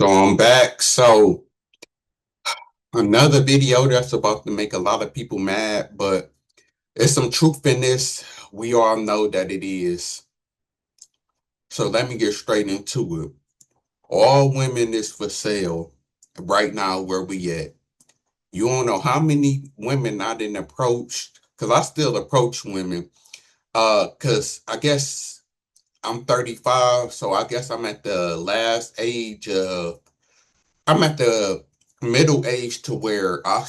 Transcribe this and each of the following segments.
So I'm back. So another video that's about to make a lot of people mad, but there's some truth in this. We all know that it is. So let me get straight into it. All women is for sale right now where we at. You don't know how many women I didn't approach, because I still approach women. Because I guess I'm 35, so I guess I'm at the last age of I'm at the middle age to where I'm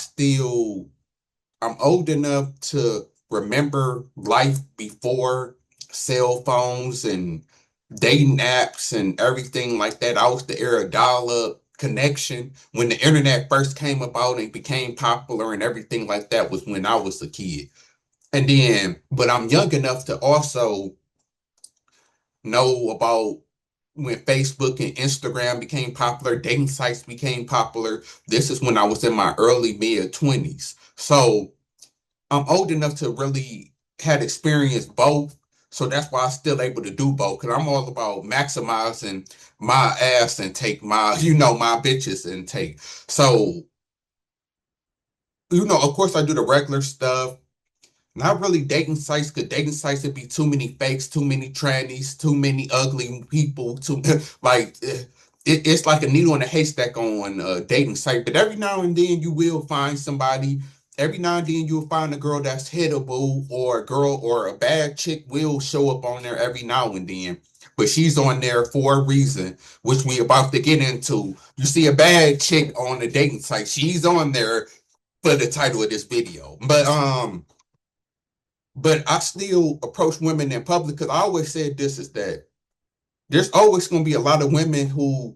old enough to remember life before cell phones and dating apps and everything like that. I was the era of dial-up connection. When the internet first came about and became popular and everything like that was when I was a kid. But I'm young enough to also know about when Facebook and Instagram became popular, dating sites became popular. This is when I was in my early mid 20s. So I'm old enough to really had experienced both. So that's why I'm still able to do both. Cause I'm all about maximizing my ass intake, my bitches intake. So, of course I do the regular stuff. Not really dating sites, because dating sites would be too many fakes, too many trannies, too many ugly people, too like it's like a needle in a haystack on a dating site. But every now and then you will find somebody. Every now and then you'll find a girl that's hittable, or a girl or a bad chick will show up on there every now and then. But she's on there for a reason, which we about to get into. You see a bad chick on the dating site, she's on there for the title of this video. But I still approach women in public, because I always said this is that there's always going to be a lot of women who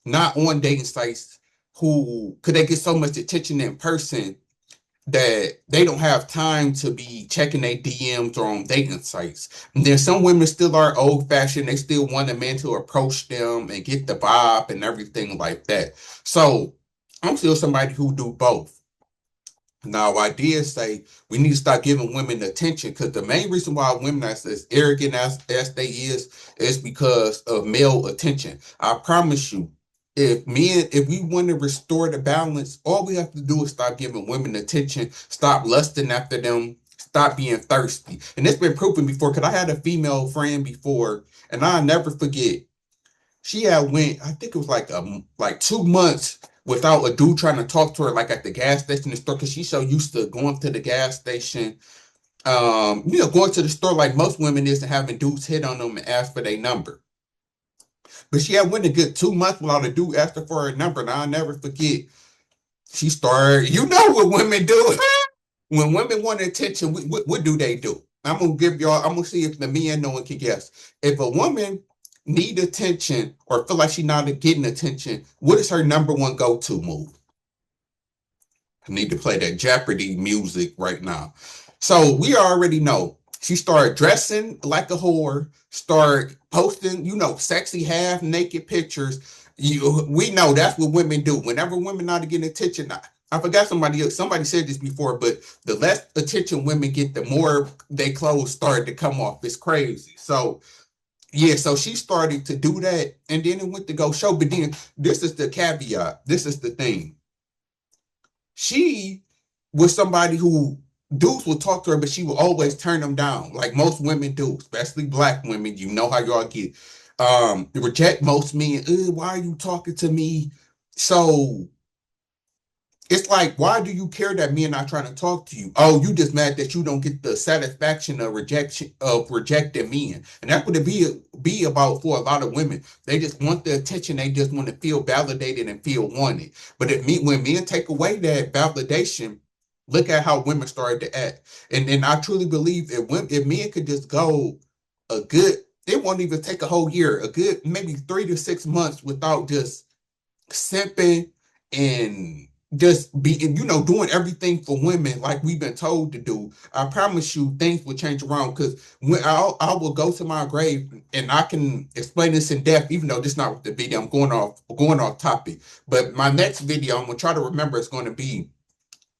not on dating sites who could they get so much attention in person that they don't have time to be checking their DMs or on dating sites. And then some women still are old fashioned. They still want a man to approach them and get the vibe and everything like that. So I'm still somebody who do both. Now, I did say we need to start giving women attention, because the main reason why women are as arrogant as they is because of male attention. I promise you, if we want to restore the balance, all we have to do is start giving women attention, stop lusting after them, stop being thirsty. And it's been proven before, because I had a female friend before, and I'll never forget. She had went, I think it was like 2 months without a dude trying to talk to her, like at the gas station, the store, because she's so used to going to the gas station, going to the store like most women is, and having dudes hit on them and ask for their number. But she had went a good 2 months without a dude asked her for her number, and I'll never forget. She started, you know what women do. When women want attention, what do they do? I'm gonna see if the men no one can guess. If a woman need attention or feel like she's not getting attention, what is her number one go-to move? I need to play that Jeopardy music right now. So we already know she started dressing like a whore, start posting, sexy half naked pictures. We know that's what women do. Whenever women not getting attention, I forgot somebody said this before, but the less attention women get, the more their clothes start to come off. It's crazy. So yeah, so she started to do that, and then it went to go show. But then this is the caveat. This is the thing. She was somebody who dudes would talk to her, but she would always turn them down, like most women do, especially black women. You know how y'all get. Reject most men. Why are you talking to me? So it's like, why do you care that men not trying to talk to you? Oh, you just mad that you don't get the satisfaction of rejecting men, and that's what it be about for a lot of women. They just want the attention. They just want to feel validated and feel wanted. But when men take away that validation, look at how women started to act. And I truly believe if men could just go a good, it won't even take a whole year, a good maybe 3 to 6 months without just simping and just be, doing everything for women like we've been told to do. I promise you things will change around, because when I will go to my grave, and I can explain this in depth, even though this is not what the video. I'm going off topic. But my next video I'm gonna try to remember is going to be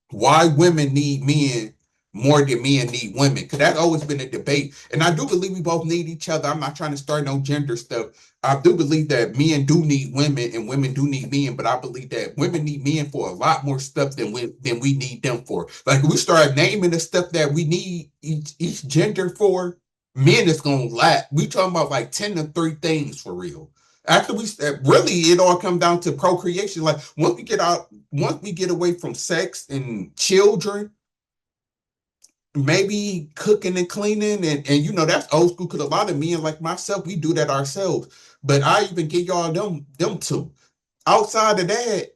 why women need men more than men need women, because that's always been a debate. And I do believe we both need each other. I'm not trying to start no gender stuff. I do believe that men do need women and women do need men, but I believe that women need men for a lot more stuff than we need them for. Like, if we start naming the stuff that we need each gender for, men is gonna lack. We talking about like 10 to 3 things for real. After we really, it all comes down to procreation. Like, once we get away from sex and children, maybe cooking and cleaning, and that's old school, because a lot of men like myself, we do that ourselves. But I even give y'all them two. Outside of that,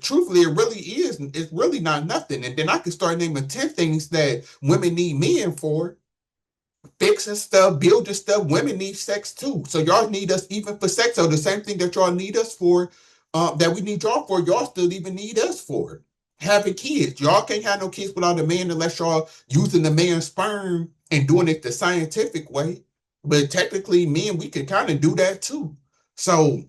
truthfully, it's really not nothing. And then I could start naming 10 things that women need men for. Fixing stuff, building stuff. Women need sex too. So y'all need us even for sex. So the same thing that y'all need us for, that we need y'all for, y'all still even need us for. Having kids. Y'all can't have no kids without a man unless y'all using the man's sperm and doing it the scientific way. But technically, men, we can kind of do that too. So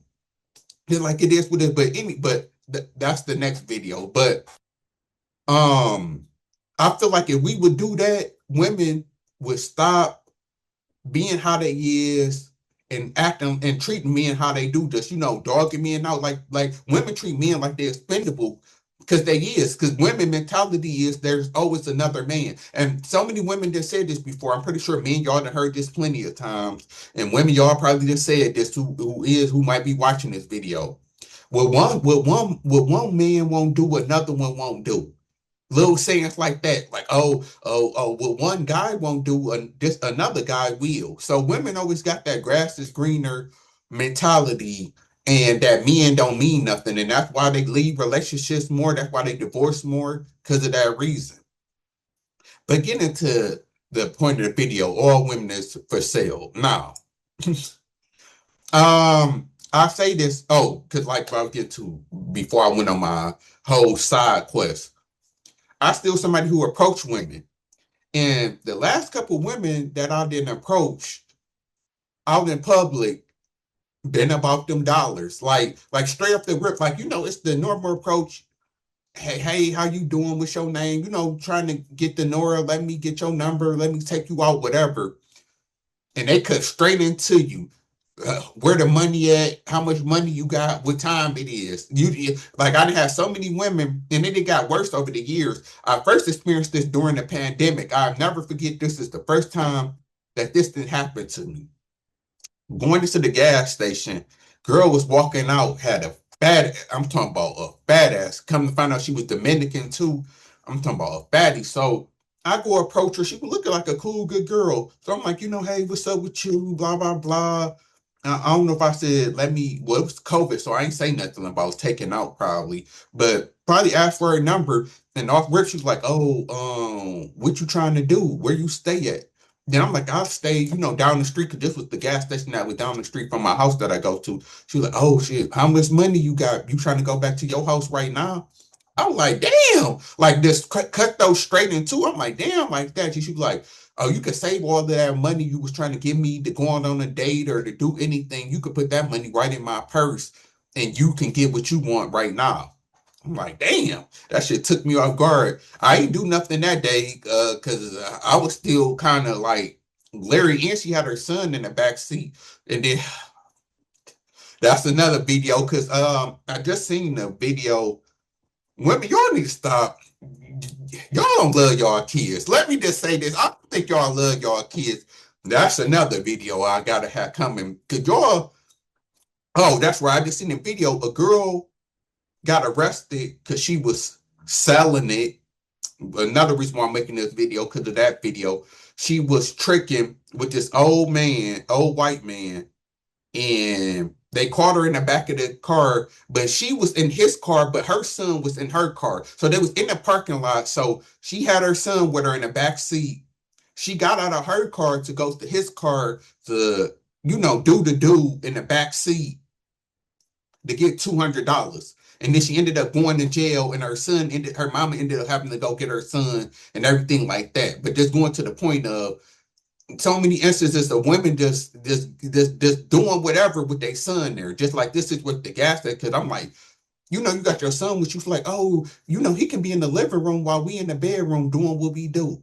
it's like it is with it. That's the next video. But I feel like if we would do that, women would stop being how they is and acting and treating men how they do, just dogging men out. Like women treat men like they're expendable, because because women mentality is there's always another man. And so many women just said this before. I'm pretty sure men, y'all done heard this plenty of times, and women, y'all probably just said this, who might be watching this video. What one man won't do, another one won't do. Little sayings like that, like, what one guy won't do, this another guy will. So women always got that grass is greener mentality, and that men don't mean nothing, and that's why they leave relationships more. That's why they divorce more, because of that reason. But getting into the point of the video, all women is for sale now. I say this, because like I'll get to before I went on my whole side quest. I still somebody who approach women. And the last couple of women that I didn't approach out in public been about them dollars. Like straight up the rip, like, it's the normal approach. Hey, how you doing? What's your name? Trying to get the Nora, let me get your number, let me take you out, whatever. And they cut straight into you. Where the money at, how much money you got, what time it is. Like, I done had so many women, and then it got worse over the years. I first experienced this during the pandemic. I'll never forget, this is the first time that this didn't happen to me. Going into the gas station, girl was walking out, had I'm talking about a badass. Come to find out she was Dominican too. I'm talking about a fatty. So I go approach her. She was looking like a cool, good girl. So I'm like, hey, what's up with you? Blah, blah, blah. I don't know if I said, it was COVID, so I ain't say nothing about taking out probably, but probably asked for her number, and off rip, she was like, what you trying to do? Where you stay at? Then I'm like, I'll stay, down the street, because this was the gas station that was down the street from my house that I go to. She was like, oh shit, how much money you got? You trying to go back to your house right now? I was like, damn, like this cut those straight in two. I'm like, damn, like that. She was like, oh, you could save all of that money you was trying to give me to go on a date or to do anything. You could put that money right in my purse, and you can get what you want right now. I'm like, damn, that shit took me off guard. I ain't do nothing that day, because I was still kind of like Larry, and she had her son in the back seat. And then that's another video, because I just seen the video. Women, y'all need to stop. Y'all don't love y'all kids. Let me just say this. I don't think y'all love y'all kids. That's another video I gotta have coming. Cause y'all, that's right. I just seen a video. A girl got arrested because she was selling it. Another reason why I'm making this video, because of that video. She was tricking with this old white man, and they caught her in the back of the car, but she was in his car, but her son was in her car. So they was in the parking lot. So she had her son with her in the back seat. She got out of her car to go to his car to, do the do in the back seat to get $200. And then she ended up going to jail, and her mama ended up having to go get her son and everything like that. But just going to the point of, so many instances of women just doing whatever with their son there, just like this is with the gas station. Because I'm like, you know, you got your son, which you feel like, oh, you know, he can be in the living room while we in the bedroom doing what we do.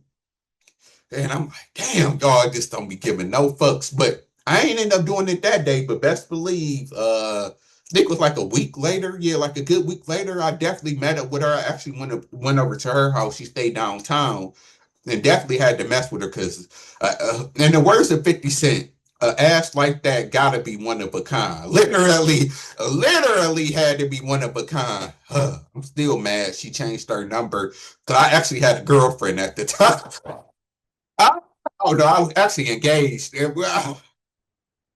And I'm like, damn, dog, just don't be giving no fucks. But I ain't end up doing it that day, but best believe, I think it was like a week later, yeah, like a good week later, I definitely met up with her. I actually went over to her house. She stayed downtown and definitely had to mess with her because, in the words of 50 Cent, ass like that gotta be one of a kind. Literally had to be one of a kind. I'm still mad she changed her number because I actually had a girlfriend at the time. I, oh no, I was actually engaged. Well,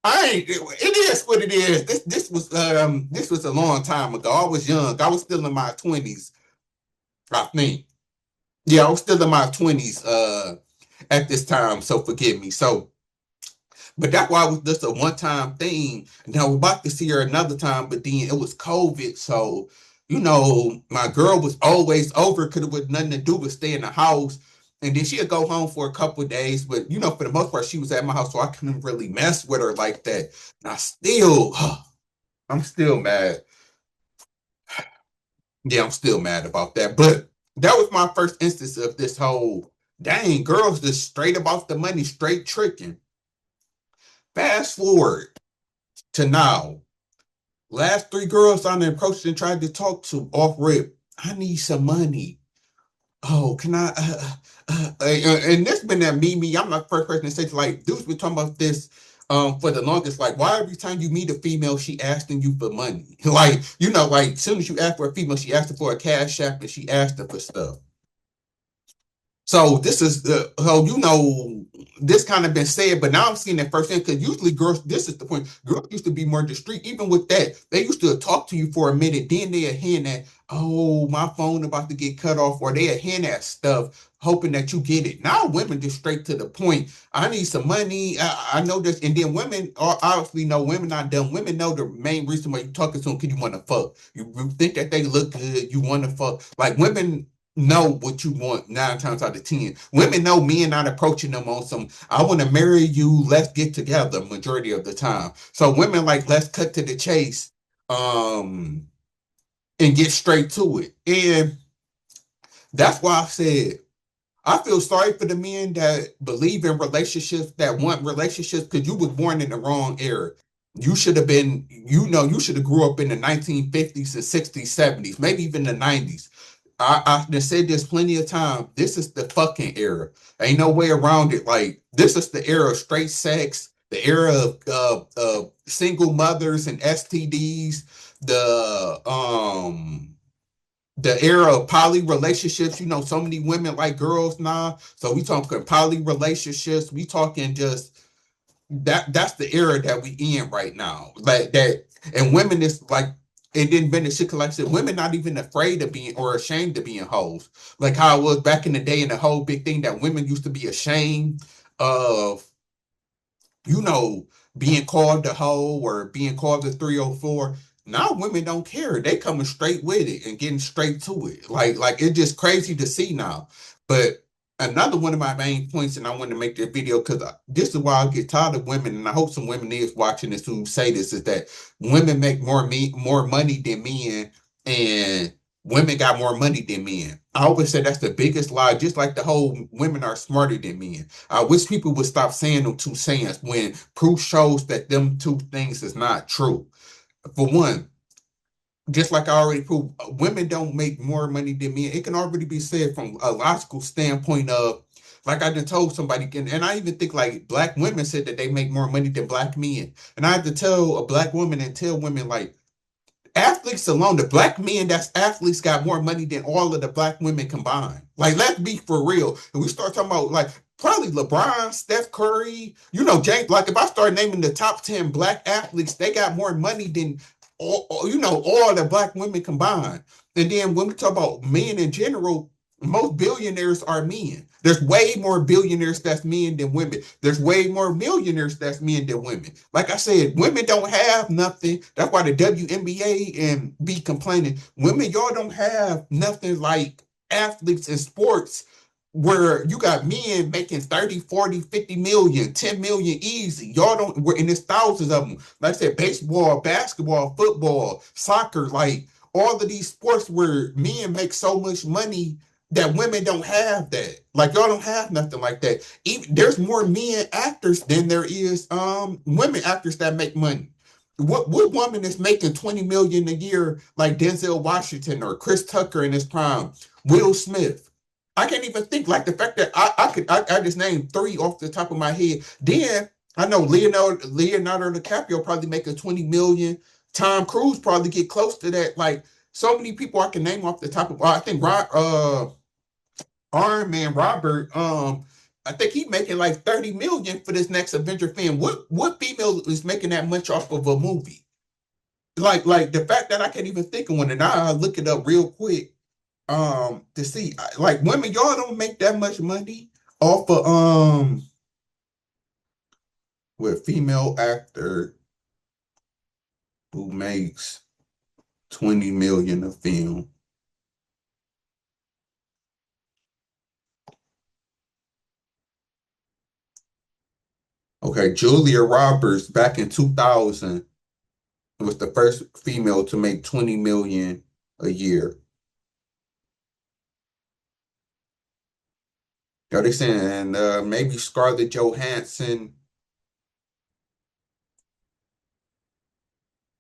I ain't. It is what it is. This was a long time ago. I was young. I was still in my 20s, I think. Yeah, I was still in my 20s at this time. So forgive me. So, but that's why it was just a one time thing. And I was about to see her another time, but then it was COVID. So, you know, my girl was always over because it was nothing to do but stay in the house. And then she'd go home for a couple of days. But, you know, for the most part, she was at my house. So I couldn't really mess with her like that. And I'm still mad. Yeah, I'm still mad about that. But that was my first instance of this whole dang girls just straight about the money, straight tricking. Fast forward to now. Last three girls on the approached and tried to talk to off rip. I need some money. Oh, can I? And this been that me. I'm not the first person to say like, dudes been talking about this for the longest. Like, why every time you meet a female, she asking you for money? Like, you know, like as soon as you ask for a female, she asked her for a cash app and she asked her for stuff. So this is so you know this kind of been said, but now I'm seeing that firsthand because usually girls, this is the point. Girls used to be more discreet. Even with that, they used to talk to you for a minute, then they hand that, oh, my phone about to get cut off, or they hand that stuff, hoping that you get it. Now women just straight to the point. I need some money. I know this, and then women are obviously know women not dumb. Women know the main reason why you talking to them because you want to fuck. You think that they look good, you want to fuck. Like women know what you want 9 times out of 10. Women know men not approaching them on some, I want to marry you, let's get together majority of the time. So women like, let's cut to the chase um and get straight to it. And that's why I said I feel sorry for the men that believe in relationships, that want relationships, because you was born in the wrong era. You should have been, you know, you should have grew up in the 1950s and 60s, 70s, maybe even the 90s. I've said this plenty of time. This is the fucking era. Ain't no way around it. Like this is the era of straight sex, the era of single mothers and STDs, the era of poly relationships. You know, so many women like girls now. So we talking poly relationships. We talking just that's the era that we in right now. Like that, and women is like it didn't been the shit. Like I said, women not even afraid of being or ashamed of being hoes. Like how it was back in the day, in the whole big thing that women used to be ashamed of, you know, being called the hoe or being called the 304. Now women don't care. They coming straight with it and getting straight to it. Like it's just crazy to see now. But another one of my main points, and I want to make this video because this is why I get tired of women, and I hope some women is watching this who say this, is that women make more money than men, and women got more money than men. I always say that's the biggest lie, just like the whole women are smarter than men. I wish people would stop saying them two sayings when proof shows that them two things is not true. For one, just like I already proved, women don't make more money than men. It can already be said from a logical standpoint of, like I just told somebody, and I even think like black women said that they make more money than black men. And I had to tell a black woman and tell women like, athletes alone, the black men that's athletes got more money than all of the black women combined. Like, let's be for real. And we start talking about like probably LeBron, Steph Curry, you know, James. Like, if I start naming the top 10 black athletes, they got more money than you know, all the black women combined. And then when we talk about men in general, most billionaires are men. There's way more billionaires that's men than women. There's way more millionaires that's men than women. Like I said, women don't have nothing. That's why the WNBA and be complaining. Women, y'all don't have nothing like athletes in sports where you got men making 30, 40, 50 million, 10 million easy. Y'all don't, and there's thousands of them. Like I said, baseball, basketball, football, soccer, like all of these sports where men make so much money that women don't have that. Like y'all don't have nothing like that. Even there's more men actors than there is women actors that make money. What woman is making 20 million a year like Denzel Washington or Chris Tucker in his prime, Will Smith? I can't even think like the fact that I just named three off the top of my head. Then I know Leonardo DiCaprio probably making 20 million. Tom Cruise probably get close to that. Like so many people I can name off the top of I think Iron Man Robert, I think he's making like 30 million for this next Avenger film. What female is making that much off of a movie? Like the fact that I can't even think of one, and I look it up real quick to see like women, y'all don't make that much money off of with female actor who makes 20 million a film. Okay, Julia Roberts back in 2000 was the first female to make 20 million a year. Are they saying maybe Scarlett Johansson,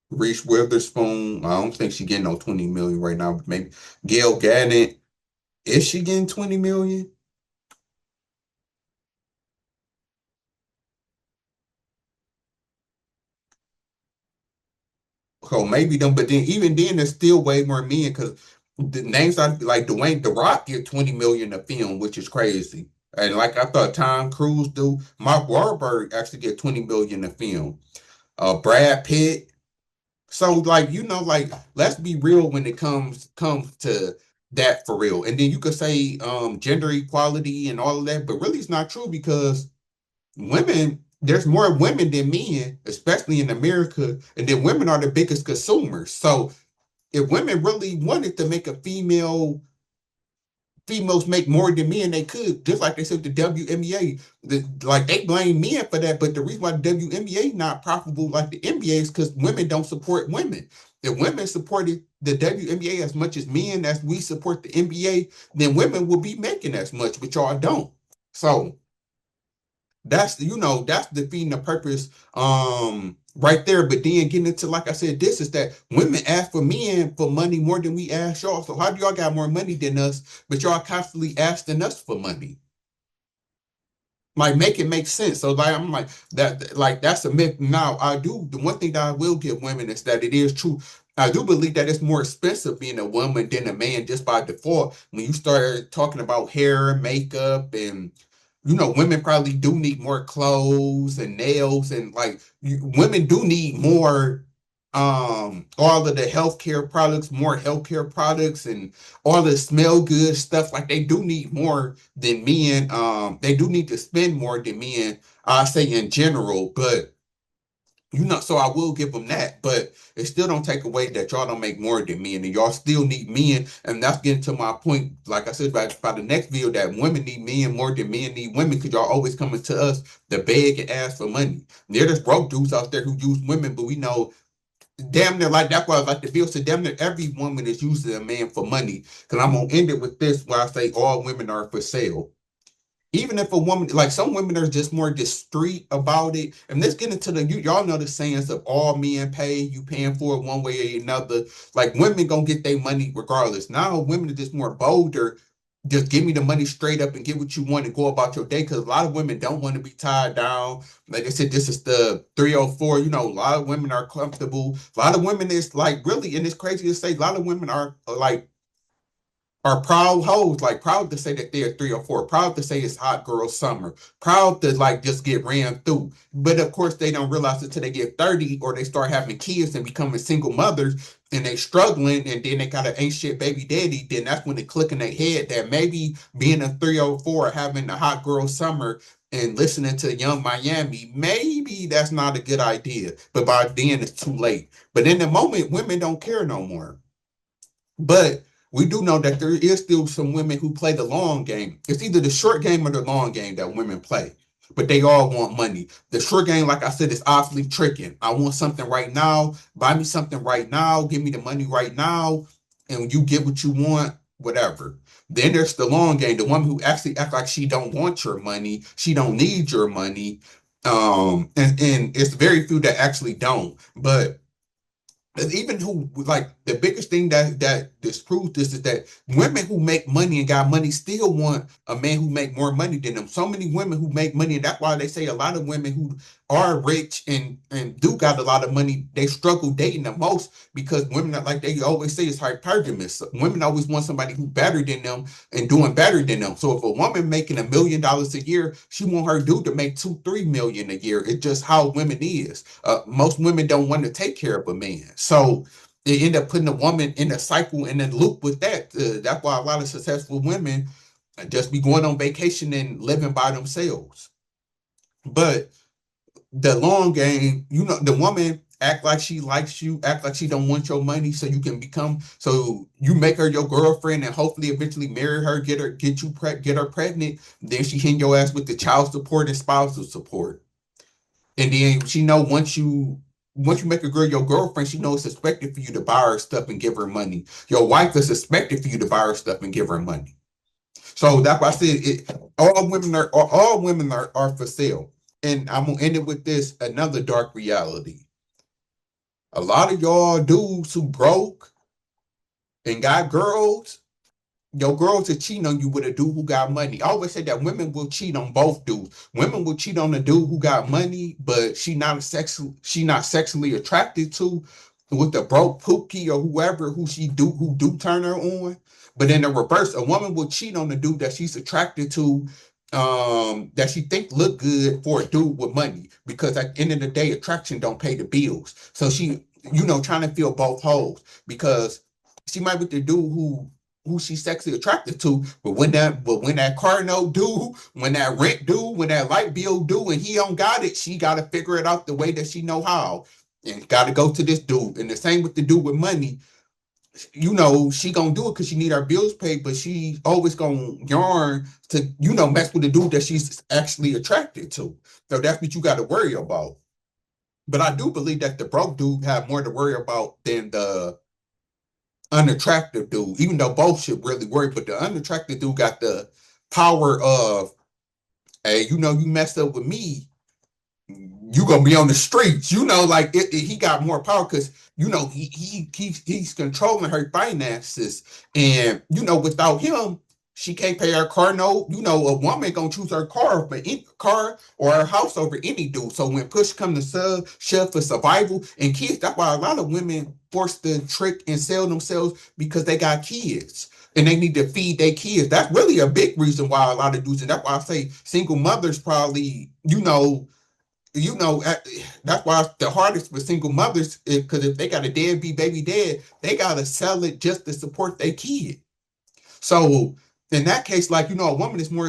Reese Witherspoon? I don't think she getting no 20 million right now, but maybe Gail Gadot. Is she getting 20 million? So maybe them, but then even then there's still way more men because the names like Dwayne The Rock get 20 million a film, which is crazy. And like I thought Tom Cruise do, Mark Wahlberg actually get 20 million a film. Brad Pitt. So like like let's be real when it comes to that for real. And then you could say gender equality and all of that, but really it's not true because women, there's more women than men, especially in America, and then women are the biggest consumers. So if women really wanted to make a females make more than men, they could, just like they said the WNBA. Like they blame men for that, but the reason why the WNBA not profitable like the NBA is because women don't support women. If women supported the WNBA as much as men as we support the NBA, then women will be making as much, but y'all don't. So that's that's defeating the purpose right there. But then getting into like I said, this is that women ask for men for money more than we ask y'all. So how do y'all got more money than us, but y'all constantly asking us for money? Like make it make sense. So like I'm like that like that's a myth. Now I do the one thing that I will give women is that it is true. I do believe that it's more expensive being a woman than a man just by default. When you start talking about hair, makeup, and women probably do need more clothes and nails, and like women do need more all of the healthcare products, more healthcare products, and all the smell good stuff. Like they do need more than men. They do need to spend more than men, I say in general, but so I will give them that, but it still don't take away that y'all don't make more than men, and y'all still need men, and that's getting to my point. Like I said, by the next video, that women need men more than men need women, because y'all always coming to us to beg and ask for money. There just broke dudes out there who use women, but we know damn near like that's why I like the bill. So damn near every woman is using a man for money. Because I'm gonna end it with this, where I say all women are for sale. Even if a woman, like some women are just more discreet about it. And let's get into y'all know the sayings of all men pay, you paying for it one way or another. Like women gonna get their money regardless. Now women are just more bolder. Just give me the money straight up and get what you want and go about your day. Because a lot of women don't want to be tied down. Like I said, this is the 304. A lot of women are comfortable. A lot of women is like really, and it's crazy to say, a lot of women are like are proud hoes, like proud to say that they're 304, proud to say it's hot girl summer, proud to like just get ran through. But of course, they don't realize it until they get 30 or they start having kids and becoming single mothers and they struggling, and then they got an ain't shit baby daddy. Then that's when they click in their head that maybe being a 304, having a hot girl summer and listening to Young Miami, maybe that's not a good idea. But by then it's too late. But in the moment, women don't care no more. But we do know that there is still some women who play the long game. It's either the short game or the long game that women play. but they all want money. The short game, like I said, is awfully tricking. I want something right now. Buy me something right now. Give me the money right now, and you get what you want, whatever. Then there's the long game, the woman who actually act like she don't want your money, she don't need your money. And it's very few that actually don't. But even who, like, the biggest thing that disproves this is that women who make money and got money still want a man who make more money than them. So many women who make money, and that's why they say a lot of women who are rich and do got a lot of money, they struggle dating the most, because women are, like they always say, it's hypergamous. Women always want somebody who better than them and doing better than them. So if a woman making $1 million a year, she want her dude to make 2-3 million a year. It's just how women is. Most women don't want to take care of a man, so they end up putting a woman in a cycle and then loop with that. That's why a lot of successful women just be going on vacation and living by themselves. But the long game, the woman act like she likes you, act like she don't want your money, so you can become, so you make her your girlfriend and hopefully eventually marry her, get her pregnant. Then she hit your ass with the child support and spousal support. And then she know once you make a girl your girlfriend, she knows it's expected for you to buy her stuff and give her money. Your wife is expected for you to buy her stuff and give her money. So that's why I said all women are for sale. And I'm gonna end it with this, another dark reality. A lot of y'all dudes who broke and got girls, your girls are cheating on you with a dude who got money. I always say that women will cheat on both dudes. Women will cheat on the dude who got money, but she not sexually attracted to, with the broke pookie or whoever who do turn her on. But in the reverse, a woman will cheat on the dude that she's attracted to, that she think look good for a dude with money. Because at the end of the day, attraction don't pay the bills. So she, trying to fill both holes, because she might be the dude who she's sexually attracted to, but when that car note due, when that rent due, when that light bill due, and he don't got it, she got to figure it out the way that she know how, and got to go to this dude. And the same with the dude with money. She gonna do it because she need her bills paid, but she always gonna yarn to mess with the dude that she's actually attracted to. So that's what you got to worry about. But I do believe that the broke dude have more to worry about than the unattractive dude, even though both should really worry. But the unattractive dude got the power of, hey, you messed up with me, you gonna be on the streets. Like he got more power because he's controlling her finances, and without him, she can't pay her car note. A woman gonna choose her car or her house over any dude. So when push come to shove for survival and kids, that's why a lot of women forced to trick and sell themselves, because they got kids and they need to feed their kids. That's really a big reason why a lot of dudes, and that's why I say single mothers probably, that's why it's the hardest for single mothers, because if they got a deadbeat baby dad, they gotta sell it just to support their kid. So in that case, like, a woman is more,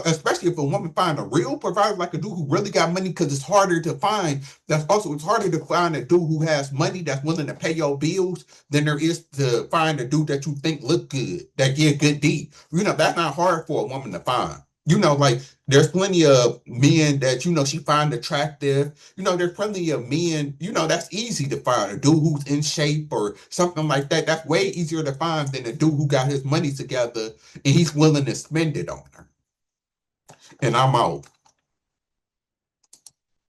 especially if a woman find a real provider, like a dude who really got money, because it's harder to find. It's harder to find a dude who has money that's willing to pay your bills than there is to find a dude that you think look good, that get good deed. That's not hard for a woman to find. Like, there's plenty of men that she find attractive. There's plenty of men, that's easy to find. A dude who's in shape or something like that. That's way easier to find than a dude who got his money together and he's willing to spend it on her. And I'm out.